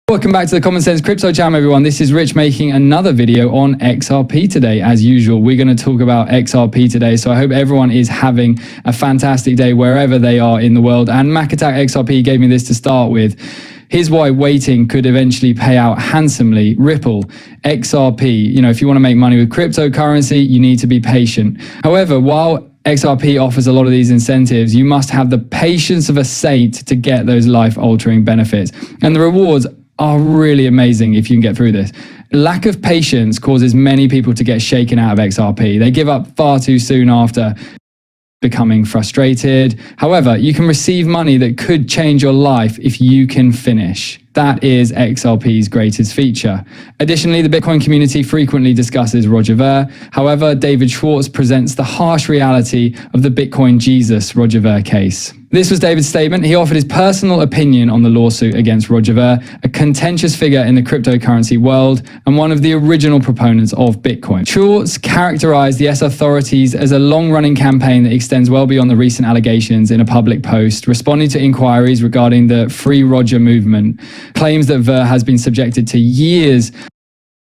Welcome back to the Common Sense Crypto Channel, everyone. This is Rich making another video on XRP today. As usual, we're going to talk about XRP today. So I hope everyone is having a fantastic day wherever they are in the world. And MacAttack XRP gave me this to start with. Here's why waiting could eventually pay out handsomely. Ripple, XRP, if you want to make money with cryptocurrency, you need to be patient. However, while XRP offers a lot of these incentives, you must have the patience of a saint to get those life-altering benefits. And the rewards are really amazing if you can get through this. Lack of patience causes many people to get shaken out of XRP. They give up far too soon after becoming frustrated. However, you can receive money that could change your life if you can finish. That is XRP's greatest feature. Additionally, the Bitcoin community frequently discusses Roger Ver. However, David Schwartz presents the harsh reality of the Bitcoin Jesus Roger Ver case. This was David's statement. He offered his personal opinion on the lawsuit against Roger Ver, a contentious figure in the cryptocurrency world and one of the original proponents of Bitcoin. Schwartz characterized the US authorities as a long-running campaign that extends well beyond the recent allegations in a public post, responding to inquiries regarding the Free Roger movement. Claims that Ver has been subjected to years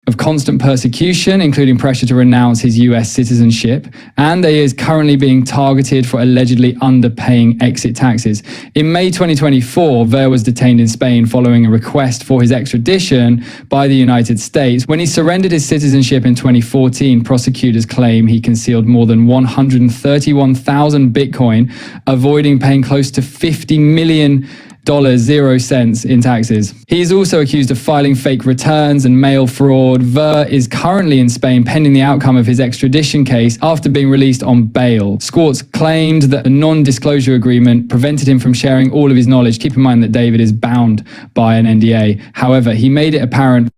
of constant persecution, including pressure to renounce his US citizenship, and he is currently being targeted for allegedly underpaying exit taxes. In May 2024, Ver was detained in Spain following a request for his extradition by the United States. When he surrendered his citizenship in 2014, prosecutors claim he concealed more than 131,000 Bitcoin, avoiding paying close to $50 million 0 cents in taxes. He is also accused of filing fake returns and mail fraud. Ver is currently in Spain pending the outcome of his extradition case after being released on bail. Schwartz claimed that a non-disclosure agreement prevented him from sharing all of his knowledge. Keep in mind that David is bound by an NDA. However, he made it apparent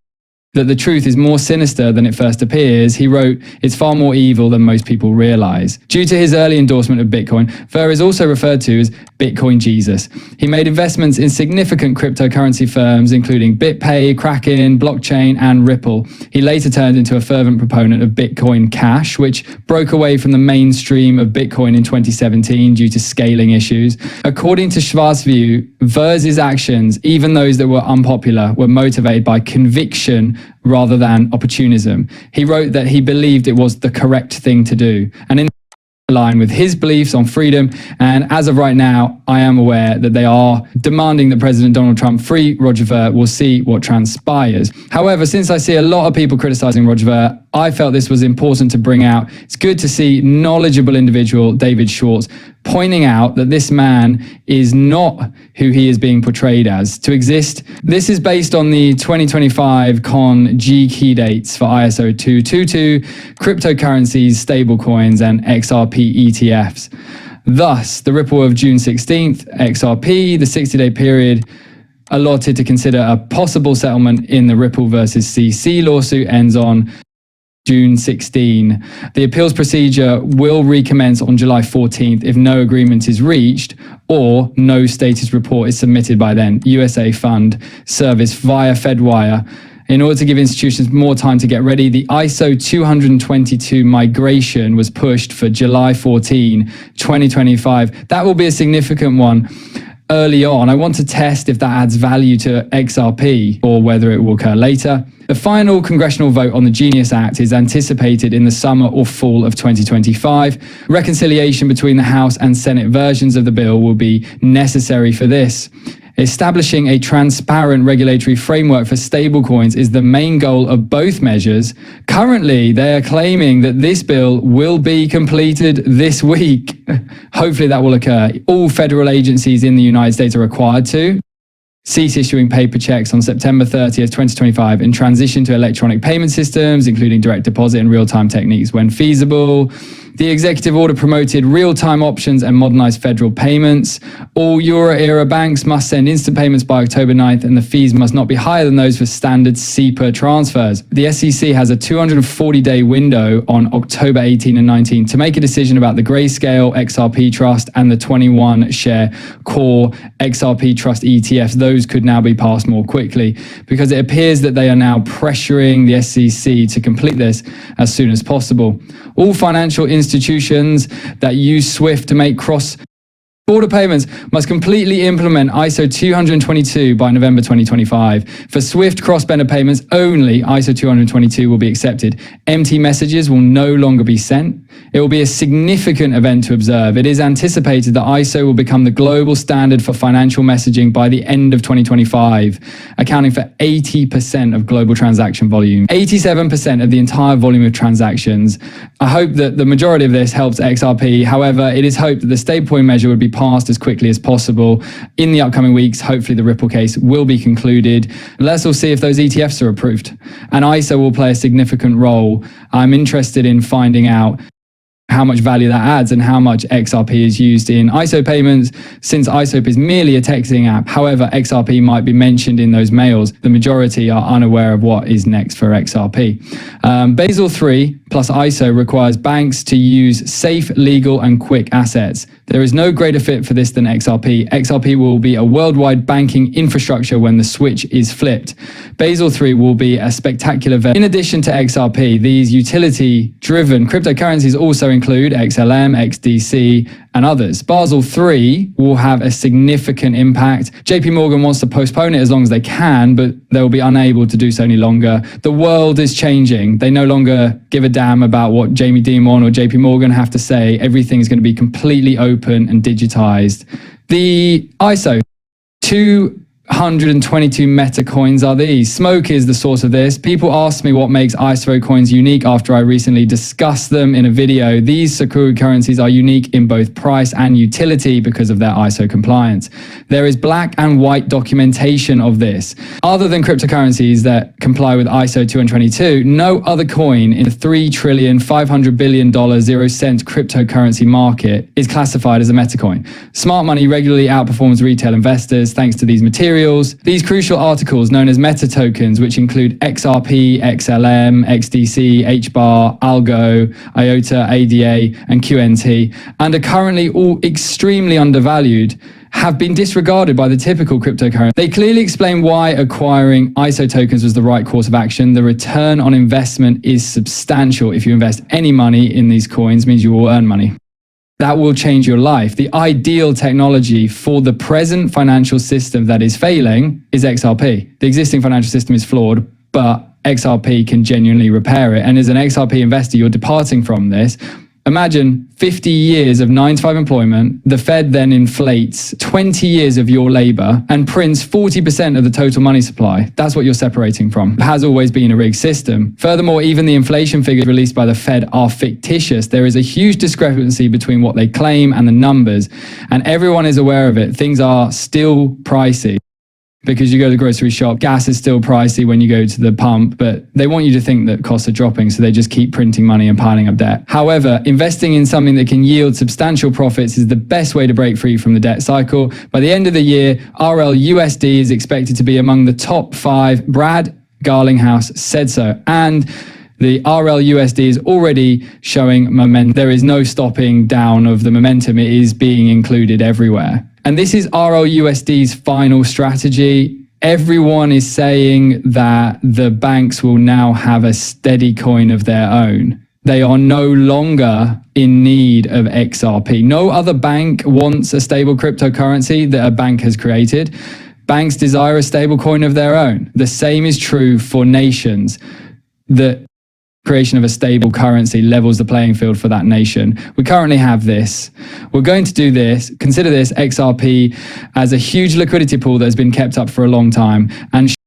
that the truth is more sinister than it first appears. He wrote, "It's far more evil than most people realize." Due to his early endorsement of Bitcoin, Ver is also referred to as Bitcoin Jesus. He made investments in significant cryptocurrency firms, including BitPay, Kraken, Blockchain, and Ripple. He later turned into a fervent proponent of Bitcoin Cash, which broke away from the mainstream of Bitcoin in 2017 due to scaling issues. According to Schwartz's view, Ver's actions, even those that were unpopular, were motivated by conviction rather than opportunism. He wrote that he believed it was the correct thing to do, and in line with his beliefs on freedom. And as of right now, I am aware that they are demanding that President Donald Trump free Roger Ver. We'll see what transpires. However, since I see a lot of people criticizing Roger Ver, I felt this was important to bring out. It's good to see knowledgeable individual David Schwartz pointing out that this man is not who he is being portrayed as to exist. This is based on the 2025 Con G key dates for ISO 222, cryptocurrencies, stablecoins, and XRP ETFs. Thus, the Ripple of June 16th, XRP, the 60-day period allotted to consider a possible settlement in the Ripple versus CC lawsuit ends on June 16. The appeals procedure will recommence on July 14th if no agreement is reached or no status report is submitted by then. USA Fund Service via Fedwire. In order to give institutions more time to get ready, the ISO 222 migration was pushed for July 14, 2025. That will be a significant one. Early on, I want to test if that adds value to XRP or whether it will occur later. The final congressional vote on the Genius Act is anticipated in the summer or fall of 2025. Reconciliation between the House and Senate versions of the bill will be necessary for this. Establishing a transparent regulatory framework for stablecoins is the main goal of both measures. Currently, they are claiming that this bill will be completed this week. Hopefully that will occur. All federal agencies in the United States are required to cease issuing paper checks on September 30th, 2025 and transition to electronic payment systems, including direct deposit and real-time techniques when feasible. The executive order promoted real-time options and modernized federal payments. All Euro-era banks must send instant payments by October 9th, and the fees must not be higher than those for standard SEPA transfers. The SEC has a 240-day window on October 18 and 19 to make a decision about the Grayscale XRP Trust and the 21-share core XRP Trust ETFs. Those could now be passed more quickly because it appears that they are now pressuring the SEC to complete this as soon as possible. All financial institutions that use SWIFT to make Border payments must completely implement ISO 222 by November 2025. For SWIFT cross-border payments only, ISO 222 will be accepted. Empty messages will no longer be sent. It will be a significant event to observe. It is anticipated that ISO will become the global standard for financial messaging by the end of 2025, accounting for 80% of global transaction volume, 87% of the entire volume of transactions. I hope that the majority of this helps XRP. However, it is hoped that the stablecoin measure would be passed as quickly as possible. In the upcoming weeks, hopefully the Ripple case will be concluded. Let's all see if those ETFs are approved. And ISO will play a significant role. I'm interested in finding out how much value that adds and how much XRP is used in ISO payments, since ISOP is merely a texting app. However, XRP might be mentioned in those mails. The majority are unaware of what is next for XRP. Basel III plus ISO requires banks to use safe, legal, and quick assets. There is no greater fit for this than XRP. XRP will be a worldwide banking infrastructure when the switch is flipped. Basel III will be a spectacular event. In addition to XRP, these utility-driven cryptocurrencies also include XLM, XDC, and others. Basel III will have a significant impact. JP Morgan wants to postpone it as long as they can, but they'll be unable to do so any longer. The world is changing. They no longer give a damn about what Jamie Dimon or JP Morgan have to say. Everything is going to be completely open and digitized. The ISO 222 meta coins are these. Smoke is the source of this. People ask me what makes ISO coins unique after I recently discussed them in a video. These Sakura currencies are unique in both price and utility because of their ISO compliance. There is black and white documentation of this. Other than cryptocurrencies that comply with ISO 222, no other coin in the $3.5 trillion 0-cent cryptocurrency market is classified as a meta coin. Smart money regularly outperforms retail investors thanks to these materials. These crucial articles, known as meta tokens, which include XRP, XLM, XDC, HBAR, Algo, IOTA, ADA, and QNT, and are currently all extremely undervalued, have been disregarded by the typical cryptocurrency. They clearly explain why acquiring ISO tokens was the right course of action. The return on investment is substantial. If you invest any money in these coins, means you will earn money. That will change your life. The ideal technology for the present financial system that is failing is XRP. The existing financial system is flawed, but XRP can genuinely repair it. And as an XRP investor, you're departing from this. Imagine 50 years of 9-to-5 employment. The Fed then inflates 20 years of your labor and prints 40% of the total money supply. That's what you're separating from. It has always been a rigged system. Furthermore, even the inflation figures released by the Fed are fictitious. There is a huge discrepancy between what they claim and the numbers, and everyone is aware of it. Things are still pricey. Because you go to the grocery shop, gas is still pricey when you go to the pump, but they want you to think that costs are dropping, so they just keep printing money and piling up debt. However, investing in something that can yield substantial profits is the best way to break free from the debt cycle. By the end of the year, RLUSD is expected to be among the top 5. Brad Garlinghouse said so. And the RLUSD is already showing momentum. There is no stopping down of the momentum. It is being included everywhere. And this is RLUSD's final strategy. Everyone is saying that the banks will now have a steady coin of their own. They are no longer in need of XRP. No other bank wants a stable cryptocurrency that a bank has created. Banks desire a stable coin of their own. The same is true for nations. The creation of a stable currency levels the playing field for that nation. We currently have this. We're going to do this. Consider this XRP as a huge liquidity pool that has been kept up for a long time and